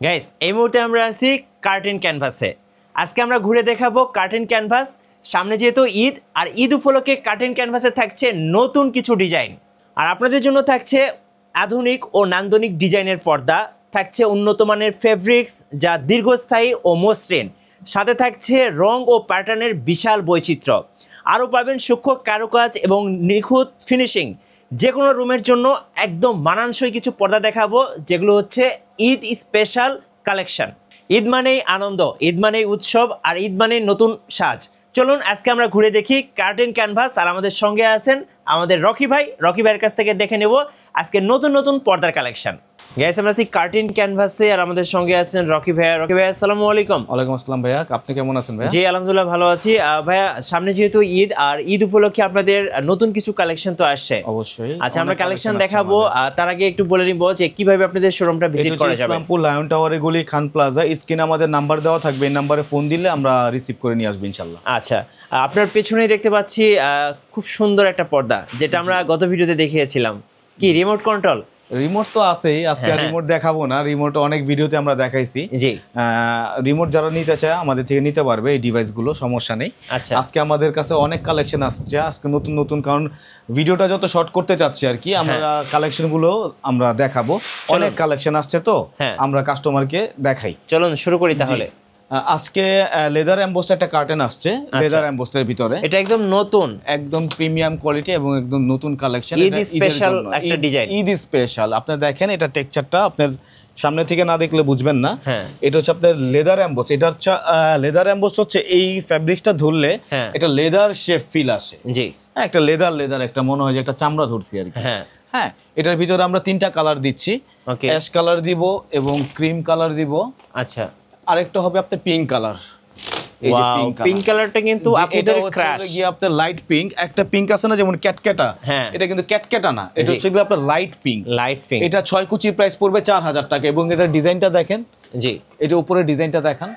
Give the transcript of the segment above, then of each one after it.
Guys এই মুহূর্তে আমরা আছি কার্টেন ক্যানভাসে। আজকে আমরা ঘুরে দেখাবো কার্টেন ক্যানভাস। সামনে যেহেতু ঈদ, আর ঈদ উপলক্ষে কার্টেন ক্যানভাসে থাকছে নতুন কিছু ডিজাইন, আর আপনাদের জন্য থাকছে আধুনিক ও নান্দনিক ডিজাইনের পর্দা, থাকছে উন্নত মানের ফেব্রিক্স যা দীর্ঘস্থায়ী ও মসৃণ, সাথে থাকছে রং ও প্যাটার্নের বিশাল বৈচিত্র্য। আরও পাবেন সূক্ষ্ম কারুকাজ এবং নিখুঁত ফিনিশিং। যে কোনো রুমের জন্য একদম মানানসই কিছু পর্দা দেখাবো, যেগুলো হচ্ছে ঈদ স্পেশাল কালেকশন। ঈদ মানেই আনন্দ, ঈদ মানেই উৎসব, আর ঈদ মানেই নতুন সাজ। চলুন আজকে আমরা ঘুরে দেখি কার্টেন ক্যানভাস, আর আমাদের সঙ্গে আছেন আমাদের রকি ভাইয়ের কাছ থেকে দেখে নেব আজকে নতুন নতুন পর্দার কালেকশন। গাইস আমরা আছি কার্টেন ক্যানভাসে, আর আমাদের সঙ্গে আছেন রকি ভাই। আসসালামু আলাইকুম। ওয়ালাইকুম আসসালাম ভাইয়া, আপনি কেমন আছেন ভাইয়া? জি আলহামদুলিল্লাহ ভালো আছি ভাইয়া। সামনে যেহেতু ঈদ, আর ঈদ উপলক্ষে আপনাদের নতুন কিছু কালেকশন তো আসছে অবশ্যই। আচ্ছা, আমরা কালেকশন দেখাবো। তার আগে একটু বলে নিব যে কিভাবে আপনাদের শোরুমটা ভিজিট করা যাবে। ইসলামপুর লায়ন টাওয়ারের গলি খান প্লাজা, স্ক্রিনে আমাদের নাম্বার দেওয়া থাকবে, এই নাম্বারে ফোন দিলে আমরা রিসিভ করে নিয়ে আসবো ইনশাআল্লাহ। আচ্ছা, আপনার পেছনেই দেখতে পাচ্ছি খুব সুন্দর একটা পর্দা, যেটা আমরা গত ভিডিওতে দেখিয়েছিলাম। কি রিমোট কন্ট্রোল? রিমোট তো আছেই, আজকে রিমোট দেখাবো না, রিমোট অনেক ভিডিওতে আমরা দেখাইছি। জি, রিমোট যারা নিতে চায় আমাদের থেকে নিতে পারবে, এই ডিভাইসগুলো সমস্যা নেই। আচ্ছা, আজকে আমাদের কাছে অনেক কালেকশন আসছে, আজকে নতুন নতুন, কারণ ভিডিওটা যত শর্ট করতে চাচ্ছি আর কি, আমরা কালেকশনগুলো আমরা দেখাবো। অনেক কালেকশন আসছে তো আমরা কাস্টমারকে দেখাই। চলুন শুরু করি তাহলে। আজকে লেদার এমবোসড একটা কার্টেন আসছে, লেদার এমবোসডের ভিতরে। এটা একদম নতুন, একদম প্রিমিয়াম কোয়ালিটি এবং একদম নতুন কালেকশন। ঈদ স্পেশাল একটা ডিজাইন, ঈদ স্পেশাল। আপনি দেখেন এটা টেক্সচারটা আপনার সামনে থেকে না দেখলে বুঝবেন না। এটা হচ্ছে আপনার লেদার এমবোস। এটা হচ্ছে লেদার এমবোস হচ্ছে এই ফ্যাব্রিকটা ধরলে এটা লেদার শেপ ফিল আসে। জি, একটা লেদার একটা মনে হয় যে একটা চামড়া ধরছি আর কি। হ্যাঁ, এটার ভিতরে আমরা তিনটা কালার দিচ্ছি, অ্যাশ কালার দিব এবং ক্রিম কালার দিব। আচ্ছা, আরেকটা হবে আপনার পিঙ্ক কালার। এই যে পিঙ্ক কালারটা কিন্তু আপনাদের ক্রাশ গিয়ে আপনার লাইট পিঙ্ক। একটা পিঙ্ক আছে না যেমন ক্যাটক্যাটা, এটা কিন্তু ক্যাটক্যাটা না, এটা হচ্ছে আপনার লাইট পিঙ্ক। এটা 6 কুচির প্রাইস পড়বে 4000 টাকা। এবং এটা ডিজাইনটা দেখেন, জি এটা উপরে ডিজাইনটা দেখান,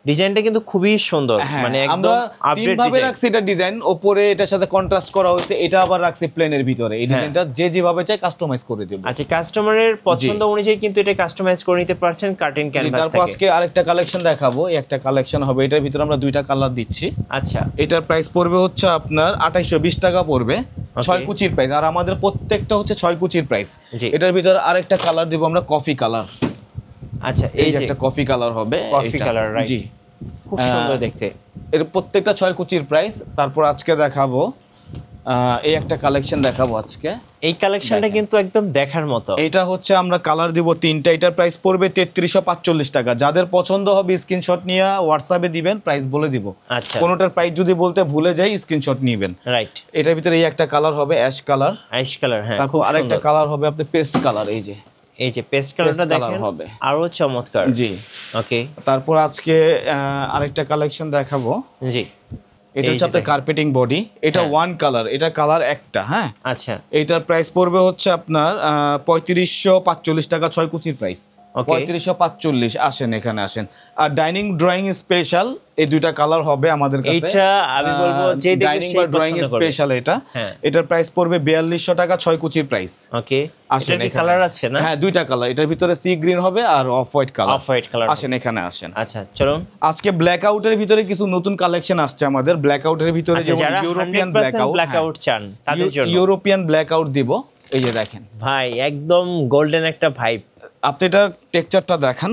ডিজাইনটা কিন্তু খুবই সুন্দর, মানে একদম আপডেট ভাবে রাখছি এটা ডিজাইন। উপরে এটার সাথে কন্ট্রাস্ট করা হয়েছে, এটা আবার রাখছি প্লেনের ভিতরে। এই ডিজাইনটা যে যেভাবে চাই কাস্টমাইজ করে দেব। আচ্ছা, কাস্টমারের পছন্দ অনুযায়ী কিন্তু এটা কাস্টমাইজ করে নিতে পারছেন কার্টেন ক্যানভাস থেকে। তারপর আজকে আরেকটা কালেকশন দেখাবো, এই একটা কালেকশন হবে, এটার ভিতরে আমরা দুইটা কালার দিচ্ছি। আচ্ছা, এটার প্রাইস পড়বে হচ্ছে আপনার 2820 টাকা পড়বে, 6 কুচির প্রাইস। আর আমাদের প্রত্যেকটা হচ্ছে 6 কুচির প্রাইস। এটার ভিতরে আরেকটা কালার দিব আমরা, কফি কালার। আচ্ছা, এই যে একটা কফি কালার হবে, কফি কালার, রাইট, জি খুব সুন্দর দেখতে। এর প্রত্যেকটা 6 কুচির প্রাইস। তারপর আজকে দেখাবো এই একটা কালেকশন দেখাবো আজকে। এই কালেকশনটা কিন্তু একদম দেখার মতো। এটা হচ্ছে আমরা কালার দিব তিনটা, এটার প্রাইস পড়বে 3345 টাকা। যাদের পছন্দ হবে স্ক্রিনশট নিয়ে হোয়াটসঅ্যাপে দিবেন, প্রাইস বলে দিব। আচ্ছা, কোনোটার প্রাইস যদি বলতে ভুলে যাই স্ক্রিনশট নেবেন, রাইট। এটার ভিতরে এই একটা কালার হবে অ্যাশ কালার, হ্যাঁ। তারপর আরেকটা কালার হবে আপনার পেস্ট কালার, এই যে পেস্ট কালারটা দেখেন হবে আরো চমৎকার। জি, ওকে। তারপর আজকে আরেকটা কালেকশন দেখাবো। জি, এটা হচ্ছে আপনার কার্পেটিং বডি। এটা ওয়ান কালার, এটা কালার একটা, হ্যাঁ। আচ্ছা, এটার প্রাইস পড়বে হচ্ছে আপনার 3545 টাকা, 6 কুচির প্রাইস 3545। আসেন এখানে আসেন। আর ডাইনিং ড্রয়িং স্পেশাল, এই দুইটা কালার হবে আমাদের কাছে। এটা আমি বলবো যে ডাইনিং বা ড্রয়িং স্পেশাল এটা। এটার প্রাইস পড়বে 4200 টাকা, 6 কুচির প্রাইস। ওকে, আসেন। এখানে কালার আছে না? হ্যাঁ, দুইটা কালার। এটার ভিতরে সি গ্রিন হবে আর অফ হোয়াইট কালার। আসেন এখানে আসেন। আচ্ছা চলুন। আজকে ব্ল্যাক আউটের ভিতরে কিছু নতুন কালেকশন আসছে আমাদের। ব্ল্যাক আউটের ভিতরে যেমন ইউরোপিয়ান ব্ল্যাক আউট চান তাদের জন্য ইউরোপিয়ান ব্ল্যাক আউট দিব। এই যে দেখেন ভাই, একদম গোল্ডেন একটা ভাইব। আপনি এটা টেক্সচারটা দেখান।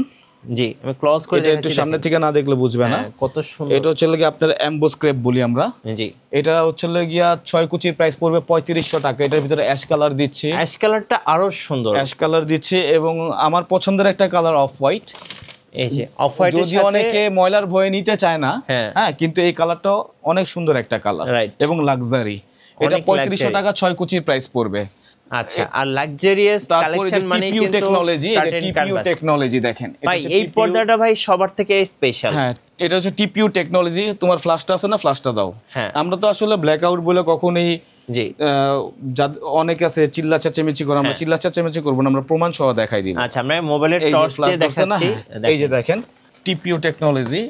জি, আমি ক্লোজ করে এটা একটু সামনে থেকে না দেখলে বুঝবে না কত সুন্দর। এটা হচ্ছে লাগি আপনার এমবোস ক্রেপ বলি আমরা। জি, এটা হচ্ছে লাগিয়া 6 কুচির প্রাইস পড়বে 3500 টাকা। এটার ভিতরে অ্যাশ কালার দিচ্ছি, অ্যাশ কালারটা আরো সুন্দর, অ্যাশ কালার দিচ্ছি। এবং আমার পছন্দের একটা কালার অফ হোয়াইট। এই যে অফ হোয়াইট, যদি অনেকে ময়লার ভয়ে নিতে চায় না, হ্যাঁ, কিন্তু এই কালারটা অনেক সুন্দর একটা কালার এবং লাক্সারি। এটা 3500 টাকা, 6 কুচির প্রাইস পড়বে। আচ্ছা, আর লাক্সারিয়াস কালেকশন মানে কিন্তু টেকনোলজি, এটা টিপিইউ টেকনোলজি দেখেন ভাই। এই পর্দাটা ভাই সবার থেকে স্পেশাল। হ্যাঁ, এটা হচ্ছে টিপিইউ টেকনোলজি। তোমার ফ্ল্যাশটা আছে না, ফ্ল্যাশটা দাও। আমরা তো আসলে ব্ল্যাক আউট বলে কখনোই, জি অনেক আছে চিল্লা চেঁচামেচি করে, আমরা চিল্লা চেঁচামেচি করব না, আমরা প্রমাণ সহ দেখাই দিব। আচ্ছা, আমরা মোবাইলের টর্চ দিয়ে দেখাচ্ছি। এই যে দেখেন টিপিও টেকনোলজি।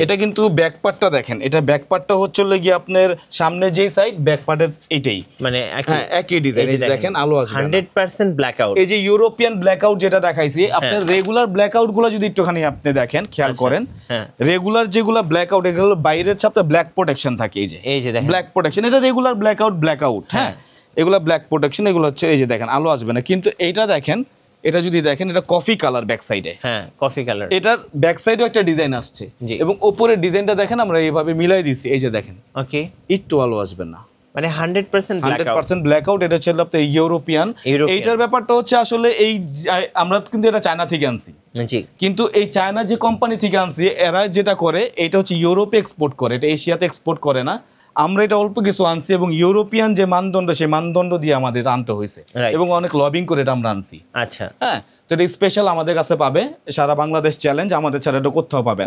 এটা কিন্তু ব্যাক পার্টটা দেখেন, এটা ব্যাক পার্টটা হচ্ছে গিয়ে আপনার সামনে যেই সাইড, ব্যাক পার্টের এটাই মানে একই ডিজাইন। দেখেন আলো আসবে 100% ব্ল্যাক আউট। এই যে ইউরোপিয়ান ব্ল্যাক আউট যেটা দেখাইছি, আপনার রেগুলার ব্ল্যাক আউট গুলো যদি একটুখানি আপনি দেখেন, খেয়াল করেন, রেগুলার যেগুলো ব্ল্যাক আউট এগুলো বাইরের ছাপটা ব্ল্যাক প্রোটেকশন থাকে। এই যে ব্ল্যাক প্রোটেকশন, এটা রেগুলার ব্ল্যাক আউট। হ্যাঁ, এগুলা ব্ল্যাক প্রোটেকশন, এগুলো হচ্ছে এই যে দেখেন আলো আসবে না। কিন্তু এইটা দেখেন, এটা যদি দেখেন, এটা কফি কালার ব্যাক সাইডে। হ্যাঁ, কফি কালার। এটার ব্যাক সাইডেও একটা ডিজাইন আসছে এবং উপরের ডিজাইনটা দেখেন আমরা এইভাবে মিলাই দিছি। এই যে দেখেন, ওকে, একটু আলো আসবে না, মানে 100% ব্ল্যাক আউট। এটা হচ্ছে আপনার ইউরোপিয়ান। এইটার ব্যাপারটা হচ্ছে আসলে এই আমরা কিন্তু এটা চায়না থেকে আনছি, কিন্তু এই চায়না যে কোম্পানি থেকে আনছি, এরা যেটা করে এটা হচ্ছে ইউরোপে এক্সপোর্ট করে, এটা এশিয়াতে এক্সপোর্ট করে না। আমরা এটা অল্প কিছু আনছি এবং ইউরোপিয়ান যে মানদণ্ড, সেই মানদণ্ড দিয়ে আমাদের আনতে হয়েছে এবং অনেক লবিং করে এটা আমরা আনছি। আচ্ছা, হ্যাঁ, তো এটা স্পেশাল আমাদের কাছে পাবে, সারা বাংলাদেশ চ্যালেঞ্জ, আমাদের ছাড়া এটা কোথাও পাবেন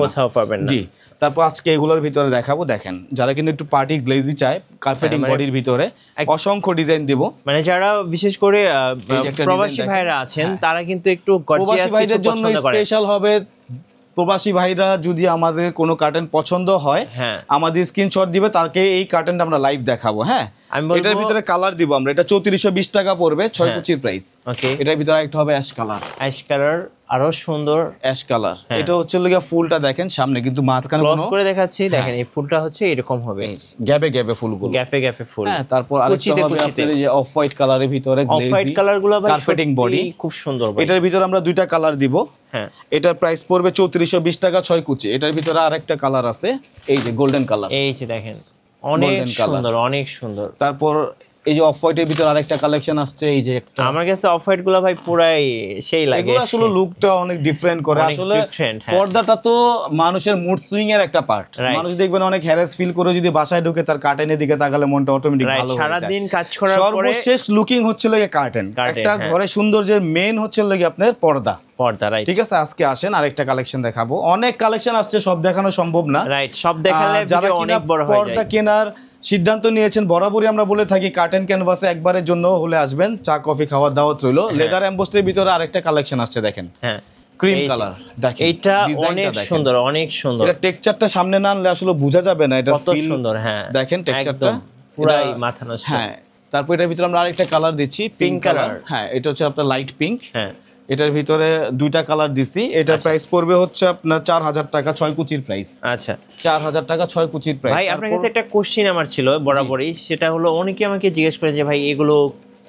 না। জি, তারপর আজকে এগুলোর ভিতরে দেখাবো। দেখেন, যারা কিন্তু একটু পার্টি গ্লেজি চায়, কার্পেটিং বডির ভিতরে অসংখ্য ডিজাইন দিব। মানে যারা বিশেষ করে প্রবাসী ভাইরা আছেন, তারা কিন্তু একটু গর্জিয়াস ভাইদের জন্য স্পেশাল হবে। প্রবাসী ভাইরা যদি আমাদের কোনো কার্টেন পছন্দ হয়, আমাদের স্ক্রিনশট দিবে, তাকে এই কার্টেনটা আমরা লাইভ দেখাবো। হ্যাঁ, এটার ভিতরে কালার দিব আমরা, এটা 3420 টাকা পড়বে, 6 কুচির প্রাইস। এটার ভিতরে একটা হবে অ্যাশ কালার, আরো সুন্দর অ্যাশ কালার। এটা হচ্ছে লগিয়া ফুলটা দেখেন সামনে, কিন্তু মাঝখানে ক্লোজ করে দেখাচ্ছি। দেখেন এই ফুলটা হচ্ছে এরকম হবে, গ্যাপে ফুলগুলো, গ্যাপে ফুল। হ্যাঁ, তারপর আরেকটা হবে আপনাদের এই যে অফ হোয়াইট কালারের ভিতরে গ্লেজি, অফ হোয়াইট কালারগুলো ভাই কার্পেটিং বডি খুব সুন্দর। এটার ভিতরে আমরা দুইটা কালার দিব। হ্যাঁ, এটার প্রাইস পড়বে 3420 টাকা, 6 কুচি। এটার ভিতরে আরেকটা কালার আছে, এই যে গোল্ডেন কালার। এই যে দেখেন, অনেক সুন্দর। তারপর এই যে অফ হোয়াইটের ভিতরে আরেকটা কালেকশন আসছে, এই যে একটা। আমার কাছে অফ হোয়াইট গুলো ভাই পুরাই সেই লাগে। এগুলো আসলে লুকটা অনেক ডিফারেন্ট করে। আসলে পর্দাটা তো মানুষের মুড সুইং এর একটা পার্ট। মানুষ দেখবেন অনেক হ্যারাস ফিল করে যদি বাসায় ঢুকে, তার কার্টেনের দিকে তাকালে মনটা অটোমেটিক ভালো হয়ে যায়। সারা দিন কাজ করার পরে সর্বশেষ লুকিং হচ্ছে লাগে কার্টেন। একটা ঘরে সৌন্দর্যের মেইন হচ্ছে লাগে আপনার পর্দা। রাইট, ঠিক আছে। আজকে আসেন, আরেকটা কালেকশন দেখাবো। অনেক কালেকশন আসছে, সব দেখানো সম্ভব না। রাইট, সব দেখালে ভিডিও অনেক বড় হয়ে যায়। পর্দা কেনার সিদ্ধান্ত নিয়েছেন, বরাবরই আমরা বলে থাকি কার্টেন ক্যানভাসে একবারের জন্য হলে আসবেন, চা কফি খাওয়ার দাওয়াত রইলো। লেদার এমবোসের ভিতরে আরেকটা কালেকশন আসছে, দেখেন। হ্যাঁ, ক্রিম কালার। দেখেন, এটা অনেক সুন্দর। এটা টেক্সচারটা সামনে না আনলে আসলে বোঝা যাবে না এটা কত সুন্দর। হ্যাঁ, দেখেন টেক্সচারটা পুরাই মাথা নষ্ট। হ্যাঁ, তারপর এটার ভিতরে আমরা আরেকটা কালার দিচ্ছি, পিঙ্ক কালার। হ্যাঁ, এটা হচ্ছে আপনার লাইট পিঙ্ক। হ্যাঁ, এটার ভিতরে দুইটা কালার দিছি। এটার প্রাইস পড়বে হচ্ছে আপনার 4000 টাকা, 6 কুচির প্রাইস। আচ্ছা, 4000 টাকা, 6 কুচির প্রাইস। ভাই, আপনার কাছে একটা কোশ্চেন আমার ছিল বরাবরই, সেটা হলো অনেকে আমাকে জিজ্ঞেস করে যে ভাই এগুলো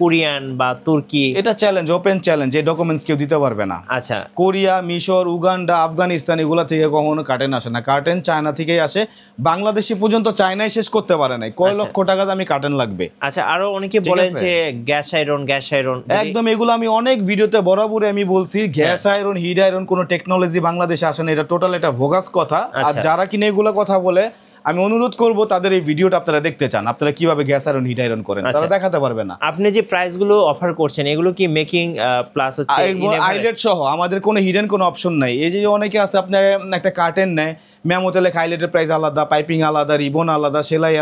কোরিয়ান বা তুর্কি। এটা চ্যালেঞ্জ, ওপেন চ্যালেঞ্জ, এই ডকুমেন্টস কেউ দিতে পারবে না। আচ্ছা, কোরিয়া, মিশর, উগান্ডা, আফগানিস্তান এগুলা থেকে কখনো কার্টেন আসে না। কার্টেন চায়না থেকেই আসে। বাংলাদেশি পর্যন্ত চায়নায় শেষ করতে পারে নাই, কয় লক্ষ টাকা দামি কার্টেন লাগবে। আচ্ছা, আরো অনেকে বলেন যে গ্যাস আয়রন। একদম, এগুলো আমি অনেক ভিডিওতে বরাবরই আমি বলছি, গ্যাস আয়রন, হিট আয়রন কোনো টেকনোলজি বাংলাদেশে আসে না। এটা টোটাল একটা ভোগাস কথা। আর যারা কিনে এগুলো কথা বলে, আমি অনুরোধ করব তাদের এই ভিডিওটা আপনারা দেখতে চান, আপনারা কিভাবে গ্যাস আয়রন, হিট আয়রন করেন, তারা দেখাতে পারবে না। আপনি যে প্রাইসগুলো অফার করছেন, এগুলো কি মেকিং প্লাস হচ্ছে আইলেট সহ? আমাদের কোনো হিডেন কোনো অপশন নাই। এই যে অনেকে আছে, আপনার একটা কার্টেন নেয়, মেমোতে লেখা আইলেটের প্রাইস আলাদা, পাইপিং আলাদা, রিবন আলাদা, সেলাই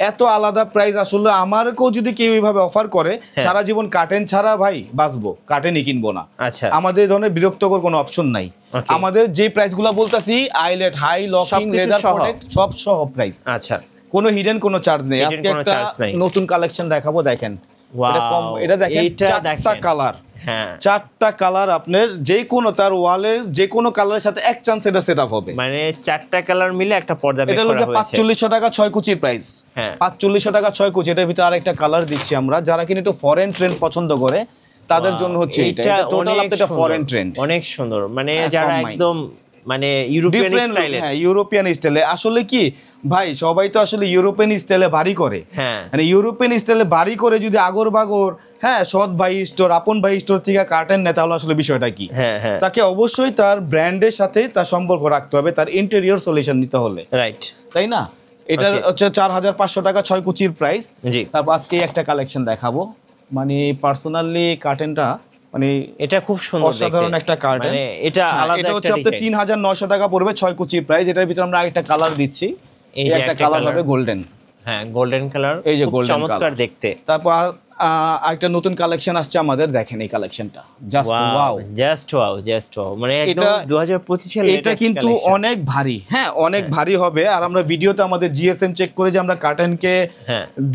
এত আলাদা প্রাইস। আসলে আমারকেও যদি কেউ এইভাবে অফার করে, সারা জীবন কার্টেন ছাড়া ভাই বাঁচবো, কার্টেনই কিনবো না। আচ্ছা, আমাদের এই ধরনের বিরক্তকর কোনো অপশন নাই। আমাদের যে প্রাইসগুলো বলতাছি, eyelet, high, locking, leather protect, সব সহ প্রাইস। আচ্ছা, কোনো হিডেন কোনো চার্জ নেই। আজকে একটা নতুন কালেকশন দেখাবো, দেখেন। এটা দেখেন, 4টা কালার। হ্যাঁ, 4টা কালার। আপনার যে কোনো তার ওয়ালের যে কোনো কালারের সাথে এক চান্স এটা সেটআপ হবে। মানে 4টা কালার মিলে একটা পর্দা মেক করা হয়েছে। এটা 4500 টাকা, 6 কুচির প্রাইস। হ্যাঁ, 4500 টাকা, 6 কুচি। এটার ভিতরে আরেকটা কালার দিচ্ছি আমরা, যারা কিনা একটু ফরেন ট্রেন্ড পছন্দ করে তাদের জন্য হচ্ছে এটা টোটাল একটা ফরেন ট্রেন্ড। অনেক সুন্দর, মানে যারা একদম মানে ইউরোপিয়ান স্টাইলে। হ্যাঁ, ইউরোপিয়ান স্টাইলে। আসলে কি ভাই, সবাই তো আসলে ইউরোপিয়ান স্টাইলে বাড়ি করে। হ্যাঁ, মানে ইউরোপিয়ান স্টাইলে বাড়ি করে যদি আগর বাগর, হ্যাঁ, সৎ ভাই স্টোর, আপন ভাই স্টোর থেকে কার্টেন নেয়, তাহলে আসলে বিষয়টা কি? তাকে অবশ্যই তার ব্র্যান্ডের সাথে তার সম্পর্ক রাখতে হবে, তার ইন্টেরিয়র সলিউশন নিতে হলে। রাইট, তাই না? এটা হচ্ছে 4500 টাকা, 6 কুচির প্রাইস। তারপর আজকে একটা কালেকশন দেখাবো। মানে পার্সোনালি কার্টেনটা মানে এটা খুব সুন্দর, অসাধারণ একটা কার্টেন। মানে এটা আলাদা একটা হচ্ছে আপনাদের 3900 টাকা পড়বে, 6 কুচির প্রাইস। এটার ভিতরে আমরা আরেকটা কালার দিচ্ছি, এই একটা কালার হবে গোল্ডেন। হ্যাঁ, গোল্ডেন কালার, এই যে গোল্ডেন চমৎকার দেখতে। তারপর একটা নতুন কালেকশন আসছে আমাদের, দেখেন এই কালেকশনটা জাস্ট ওয়াও মানে একদম 2025 এর এটা কিন্তু অনেক ভারী, হ্যাঁ অনেক ভারী হবে। আর আমরা ভিডিওতে আমাদের জিএসএম চেক করে যে আমরা কার্টেনকে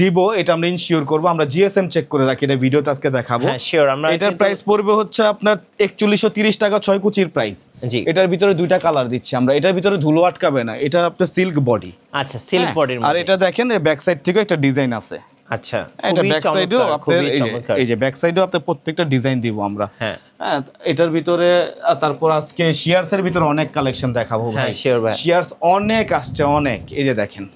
দিব এটা আমরা ইনশিওর করব, আমরা জিএসএম চেক করে রাখি, এটা ভিডিওতে আজকে দেখাবো। হ্যাঁ শিওর। আমরা এটার প্রাইস পড়বে হচ্ছে আপনার 4130 টাকা 6 কুচির প্রাইস। এটার ভিতরে দুইটা কালার দিচ্ছি আমরা, এটার ভিতরে ধুলো আটকাবে না, এটা আপনার সিল্ক বডি। আচ্ছা সিল্ক বডির আর এটা দেখেন ব্যাক সাইড থেকে একটা ডিজাইন আছে। আচ্ছা এটা ব্যাক সাইডেও আপনাদের এই যে ব্যাক সাইডেও আপনাদের প্রত্যেকটা ডিজাইন দিব আমরা। হ্যাঁ এটার ভিতরে তারপর আজকে শিয়ারস এর ভিতরে অনেক কালেকশন দেখাবো ভাই। শিয়ারস অনেক আসছে, অনেক। এই যে দেখেন,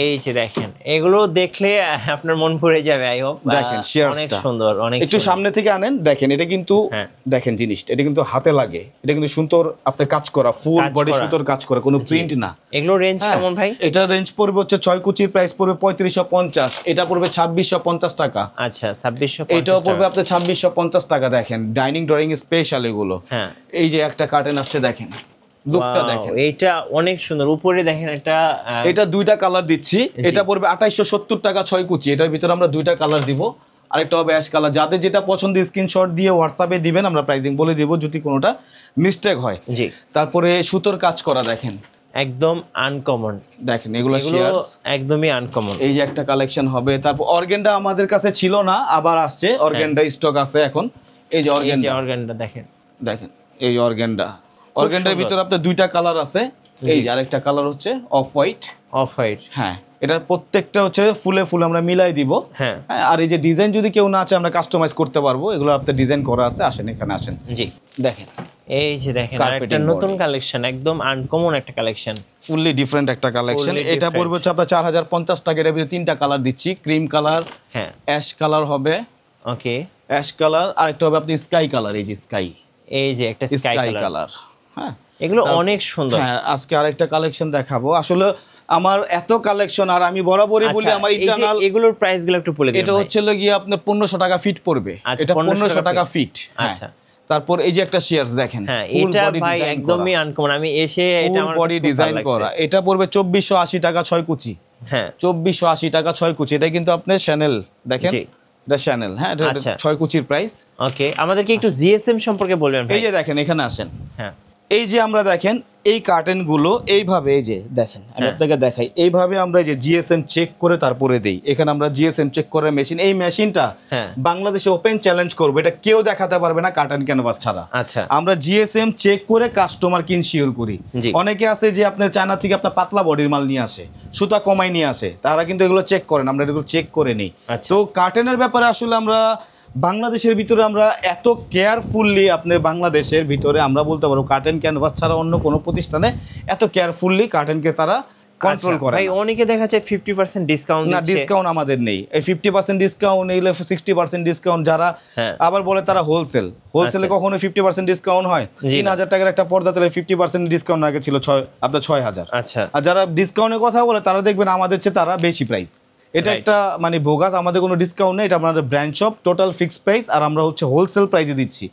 এই যে দেখেন, এগুলো দেখলে আপনার মন ভরে যাবে। আই হোপ দেখেন অনেক সুন্দর, অনেক একটু সামনে থেকে আনেন, দেখেন এটা কিন্তু দেখেন জিনিসটা, এটা কিন্তু হাতে লাগে, এটা কিন্তু সুন্দর আপনার কাজ করা, ফুল বডি সুতোর কাজ করা, কোনো প্রিন্ট না। এগুলো রেঞ্জ কেমন ভাই? এটা রেঞ্জ পড়বে হচ্ছে 6 কুচির প্রাইস পড়বে 3550, এটা পড়বে 2650 টাকা। আচ্ছা 2650, এটাও পড়বে আপনার 2650 টাকা। দেখেন ডাইনিং ড্রয়িং স্পেশাল এগুলো। হ্যাঁ এই যে একটা কার্টেন আসছে, দেখেন লুকটা দেখেন, এটা অনেক সুন্দর। উপরে দেখেন এটা দুইটা কালার দিচ্ছি, এটা পড়বে 2870 টাকা 6 কুচি। এটার ভিতরে আমরা দুইটা কালার দিব, আরেকটা হবে অ্যাশ কালার। যাদের যেটা পছন্দ স্ক্রিনশট দিয়ে হোয়াটসঅ্যাপে দিবেন, আমরা প্রাইসিং বলে দেব যদি কোনোটা মিস্টেক হয়। জি তারপরে সুতোর কাজ করা দেখেন, একদম আনকমন। দেখেন এগুলো শিয়ারস একদমই আনকমন। এই যে একটা কালেকশন হবে। তারপর অর্গানডা আমাদের কাছে ছিল না, আবার আসছে অর্গানডা, স্টক আছে এখন। এই যে অর্গানডা দেখেন, দেখেন এই অর্গানডা, অর্গানডার ভিতরে আপনার দুইটা কালার আছে। এই যে আরেকটা কালার হচ্ছে অফ হোয়াইট। হ্যাঁ এটা প্রত্যেকটা হচ্ছে ফুলে ফুলে আমরা মিলাই দিব। হ্যাঁ আর এই যে ডিজাইন যদি কেউ না চায় আমরা কাস্টমাইজ করতে পারবো, এগুলো আপনার ডিজাইন করা আছে। আসেন এখানে আসেন। জি দেখেন, এই যে দেখেন আরেকটা নতুন কালেকশন, একদম আনকমন একটা কালেকশন, ফুললি ডিফারেন্ট একটা কালেকশন। এটা পড়বে হচ্ছে আপনার 4050 টাকা। এর ভিতরে তিনটা কালার দিচ্ছি, ক্রিম কালার, হ্যাঁ অ্যাশ কালার হবে, ওকে অ্যাশ কালার, আরেকটা হবে আপনি স্কাই কালার। এই যে স্কাই, এই যে একটা স্কাই কালার। হ্যাঁ এগুলো অনেক সুন্দর। হ্যাঁ আজকে আরেকটা কালেকশন দেখাবো। আসলে আমার এত কালেকশন, আর আমি বরাবরই বলি আমার ইন্টারনাল এগুলোর প্রাইসগুলো একটু বলে দিন। এটা হচ্ছে গিয়ে আপনার 1500 টাকা ফিট পড়বে। এটা 1500 টাকা ফিট। আচ্ছা তারপর এই যে একটা শিয়ারস দেখেন, ফুল বডি ভাই একদমই আনকমন। আমি এসে এটা আমার বডি ডিজাইন করা, এটা পড়বে 2480 টাকা 6 কুচি। হ্যাঁ 2480 টাকা 6 কুচি। এটা কিন্তু আপনি শ্যানেল দেখেন, এটা শ্যানেল। হ্যাঁ এটা 6 কুচির প্রাইস। ওকে আমাদেরকে একটু জিএসএম সম্পর্কে বলবেন ভাই। এই যে দেখেন এখানে আসেন। হ্যাঁ এই যে আমরা দেখেন এই কার্টেনগুলো এইভাবে, এই যে দেখেন আমি আপনাকে দেখাই, এইভাবে আমরা যে জিএসএম চেক করে তারপরে দেই। এখানে আমরা জিএসএম চেক করার মেশিন, এই মেশিনটা বাংলাদেশে ওপেন চ্যালেঞ্জ করবো, এটা কেউ দেখাতে পারবে না কার্টেন ক্যানভাস ছাড়া। আচ্ছা আমরা জিএসএম চেক করে কাস্টমারকে ইনশিওর করি। অনেকে আছে যে আপনার চায়না থেকে আপনার পাতলা বডির মাল নিয়ে আসে, সুতা কমাই নিয়ে আসে, তারা কিন্তু এগুলো চেক করেন, আমরা এগুলো চেক করে নিই। তো কার্টেনের ব্যাপারে আসলে আমরা বাংলাদেশের ভিতরে আমরা এত কেয়ারফুললি, আপনি বাংলাদেশের ভিতরে আমরা বলতে পারবো কার্টেন ক্যানভাস ছাড়া অন্য কোনো প্রতিষ্ঠানে এত কেয়ারফুললি কার্টেনকে তারা কন্ট্রোল করে। ভাই অনেকে দেখা যায় 50% ডিসকাউন্ট দিচ্ছে, না ডিসকাউন্ট আমাদের নেই। এই 50% ডিসকাউন্ট, এইলে 60% ডিসকাউন্ট, যারা আবার বলে তারা হোলসেলে কখনো 50% ডিসকাউন্ট হয়। 3000 টাকার একটা পর্দা তাহলে 50% ডিসকাউন্ট আগে ছিল আপনার 6000। আচ্ছা আর যারা ডিসকাউন্টের কথা বলে তারা দেখবেন আমাদের চেয়ে তারা বেশি প্রাইস। এটা একটা মানে বোগাস, আমাদের কোনো ডিসকাউন্ট নেই, এটা আমাদের brand shop, total fixed price. আর আমরা হচ্ছে হোলসেল প্রাইসে দিচ্ছি,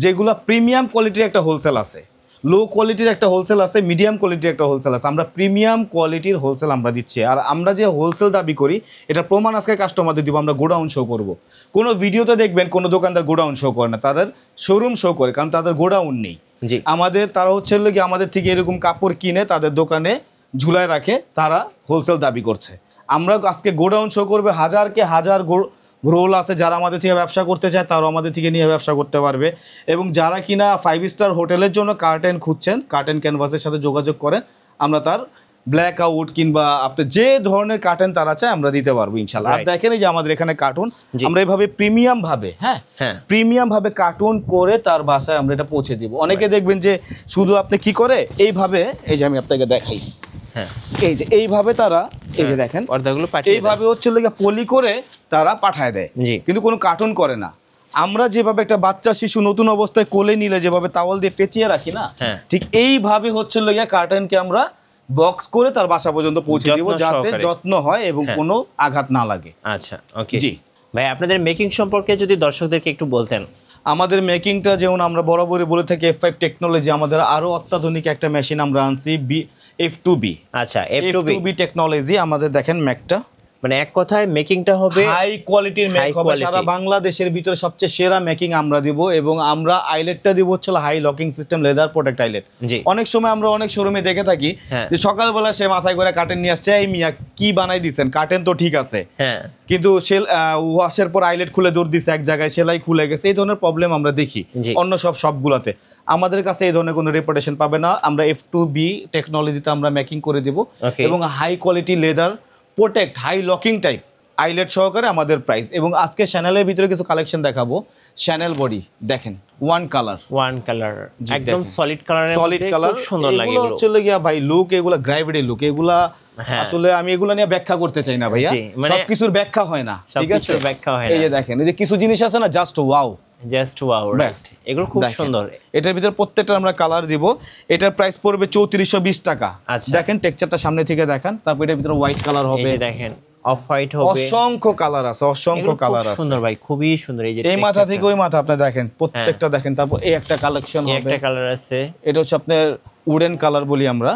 যেগুলো প্রিমিয়াম কোয়ালিটির একটা হোলসেল আছে, লো কোয়ালিটির একটা হোলসেল আছে, মিডিয়াম কোয়ালিটির একটা হোলসেল আছে। আমরা প্রিমিয়াম কোয়ালিটির হোলসেল আমরা দিচ্ছি। আর আমরা যে হোলসেল দাবি করি এটা প্রমাণ আজকে কাস্টমারদের দিব। আমরা গোডাউন শো করব, কোনো ভিডিওতে দেখবেন কোনো দোকানদার গোডাউন শো করে না, তাদের শোরুম শো করে, কারণ তাদের গোডাউন নেই। আমাদের তারা হচ্ছে কি আমাদের থেকে এরকম কাপড় কিনে তাদের দোকানে ঝুলায় রাখে, তারা হোলসেল দাবি করছে। আমরা আজকে গোডাউন শো করবে, হাজারকে হাজার রোল আছে, যারা আমাদের থেকে ব্যবসা করতে চায় তারাও আমাদের থেকে নিয়ে ব্যবসা করতে পারবে। এবং যারা কিনা 5 স্টার হোটেলের জন্য কার্টেন খুঁজছেন, কার্টেন ক্যানভাসের সাথে যোগাযোগ করেন, আমরা তার ব্ল্যাক আউট কিংবা আপনি যে ধরনের কার্টেন তারা চায় আমরা দিতে পারবো ইনশাল্লাহ। আর দেখেন এই যে আমাদের এখানে কার্টুন আমরা এইভাবে প্রিমিয়াম ভাবে, হ্যাঁ প্রিমিয়াম ভাবে কার্টুন করে তার বাসায় আমরা এটা পৌঁছে দিব। অনেকে দেখবেন যে শুধু আপনি কি করে এইভাবে, এই যে আমি আপনাকে দেখাই, এই যে এইভাবে তারা এই যে দেখেন এইভাবে হচ্ছে পলি করে তারা পাঠায় দেয়, কিন্তু কোনো কার্টুন করে না। আমরা যেভাবে একটা বাচ্চা শিশু নতুন অবস্থায় কোলে নিলে যেভাবে তাওয়াল দিয়ে পেঁচিয়ে রাখি না, ঠিক এইভাবে হচ্ছে কার্টুনকে আমরা বক্স করে তার বাসা পর্যন্ত পৌঁছে দিব, যাতে যত্ন হয় এবং কোনো আঘাত না লাগে। আচ্ছা ওকে জি ভাই, আপনাদের মেকিং সম্পর্কে যদি দর্শকদেরকে একটু বলতেন। আমাদের মেকিংটা যেমন আমরা বরাবরই বলে থাকি F5 টেকনোলজি, আমাদের আরো অত্যাধুনিক একটা মেশিন আমরা আনছি F2B। আচ্ছা F2B টেকনোলজি আমাদের দেখেন ম্যাকটা, মানে এক কথায় মেকিংটা হবে হাই কোয়ালিটির মেক হবে, সারা বাংলাদেশের ভিতরে সবচেয়ে সেরা মেকিং আমরা দিব, এবং আমরা আইলেটটা দিব হচ্ছে high locking system leather protect eyelet. অনেক সময় আমরা অনেক শোরুমে দেখে থাকি যে সকালবেলা সে মাথায় করে কার্টেন নিয়ে আসছে, এই মিয়া কি বানাই দিছেন, কার্টেন তো ঠিক আছে কিন্তু ওয়াশের পর আইলেট খুলে দৌড় দিছে এক জায়গায়, সেলাই খুলে গেছে, এই ধরনের প্রবলেম আমরা দেখি অন্য সব সবগুলাতে। আমাদের কাছে এই ধরনের কোনো রেপুটেশন পাবে না, আমরা F2B টেকনোলজিতে আমরা মেকিং করে দিব, এবং high quality leather protect high locking type eyelet সহকারে আমাদের প্রাইস। এবং আজকে চ্যানেলের ভিতরে কিছু কালেকশন দেখাবো। চ্যানেল বডি দেখেন, ওয়ান কালার একদম সলিড কালার, সলিড কালার, সুন্দর লাগে। এগুলো চলে গিয়া ভাই লুক, এগুলা গ্রাভিটি লুক, এগুলা আসলে আমি এগুলা নিয়ে ব্যাখ্যা করতে চাই না ভাইয়া, সবকিছুর ব্যাখ্যা হয় না, ঠিক আছে? এই যে দেখেন, এই যে কিছু জিনিস আছে না, জাস্ট ওয়াও, এগুলো খুব সুন্দর। এটার ভিতরে প্রত্যেকটা আমরা কালার দিব। এটার প্রাইস পড়বে 3420 টাকা। দেখেন টেক্সচারটা সামনে থেকে দেখান। তারপর এটার ভিতরে হোয়াইট কালার হবে, দেখেন অফ হোয়াইট হবে, অসংখ্য কালার আছে, অসংখ্য কালার আছে, সুন্দর ভাই, খুবই সুন্দর। এই যে এই মাথা থেকে ওই মাথা আপনি দেখেন, প্রত্যেকটা দেখেন। তারপর এই একটা কালেকশন হবে, একটা কালার আছে, এটা হচ্ছে আপনার উডেন কালার বলি আমরা,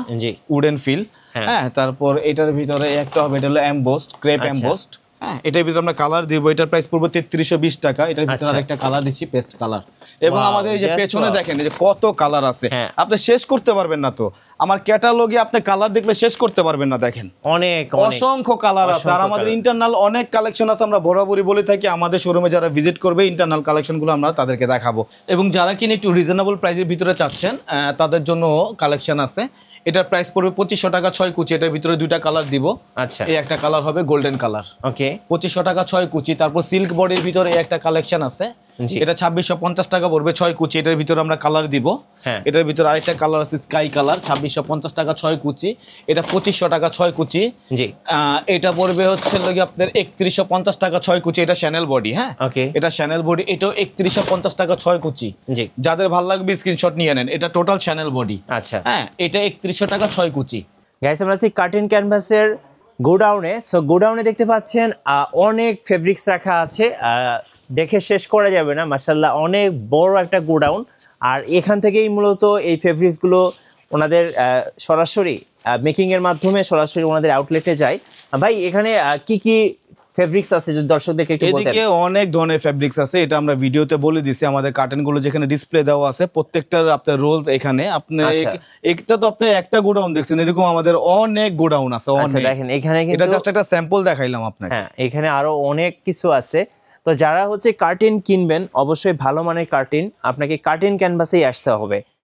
উডেন ফিল। হ্যাঁ, তারপর এটার ভিতরে একটা হবে, এটা হলো এমবোসড, ক্রেপ এমবোসড। হ্যাঁ, এটার ভিতরে আমরা কালার দিব। এটার প্রাইস পড়বে 3320 টাকা। এটার ভিতরে আরেকটা কালার দিচ্ছি, পেস্ট কালার। এবং আমাদের এই যে পেছনে দেখেন, এই যে কত কালার আছে, আপনি শেষ করতে পারবেন না। তো আমার ক্যাটালগে আপনি কালার দেখলে শেষ করতে পারবেন না, দেখেন অনেক অসংখ্য কালার আছে। আর আমাদের ইন্টারনাল অনেক কালেকশন আছে, আমরা বরাবরই বলে থাকি আমাদের শোরুমে যারা ভিজিট করবে ইন্টারনাল কালেকশনগুলো আমরা তাদেরকে দেখাবো। এবং যারা কিনে একটু রিজনেবল প্রাইসের ভিতরে চাচ্ছেন তাদের জন্য কালেকশন আছে। এটার প্রাইস পড়বে 2500 টাকা 6 কুচি। এটার ভিতরে দুইটা কালার দিব। আচ্ছা, এই একটা কালার হবে গোল্ডেন কালার, ওকে, 2500 টাকা 6 কুচি। তারপর সিল্ক বডির ভিতরে একটা কালেকশন আছে, এটা 2650 টাকা পড়বে 6 কুচি। এটার ভিতরে আমরা কালার দিব। এটার ভিতরে আরেকটা কালার আছে স্কাই কালার, 2650 টাকা 6 কুচি। এটা 2500 টাকা 6 কুচি। এটা পড়বে হচ্ছে আপনার 3150 টাকা 6 কুচি। এটা শ্যানেল বডি, হ্যাঁ, এটা শ্যানেল বডি, এটাও 3150 টাকা 6 কুচি। যাদের ভালো লাগবে স্ক্রিনশট নিয়ে নেন। এটা টোটাল শ্যানেল বডি। আচ্ছা, হ্যাঁ, এটা 3100 টাকা 6 কুচি। গাইস, আমরা আছি কার্টেন ক্যানভাসের গোডাউনে। সো গোডাউনে দেখতে পাচ্ছেন অনেক ফেব্রিক্স রাখা আছে, দেখে শেষ করা যাবে না। মাশাআল্লাহ, অনেক বড় একটা গোডাউন। আর এখান থেকেই মূলত এই ফেব্রিক্সগুলো ওনাদের সরাসরি মেকিংয়ের মাধ্যমে সরাসরি ওনাদের আউটলেটে যায়। ভাই, এখানে কি কি ফেব্রিক্স আছে যদি দর্শকদেরকে একটু বলতেন? এদিকে অনেক ধরনের ফেব্রিক্স আছে, এটা আমরা ভিডিওতে বলে দিছি। আমাদের কার্টেনগুলো যেখানে ডিসপ্লে দেওয়া আছে প্রত্যেকটার আপনার রোল এখানে। আপনি একটা তো আপনি একটা গোডাউন দেখছেন, এরকম আমাদের অনেক গোডাউন আছে। আচ্ছা, দেখেন এখানে কিন্তু এটা জাস্ট একটা স্যাম্পল দেখাইলাম আপনাকে। হ্যাঁ, এখানে আরো অনেক কিছু আছে। তো যারা হচ্ছে কার্টেন কিনবেন, অবশ্যই ভালো মানের কার্টেন, আপনাকে কার্টেন ক্যানভাসেই আসতে হবে।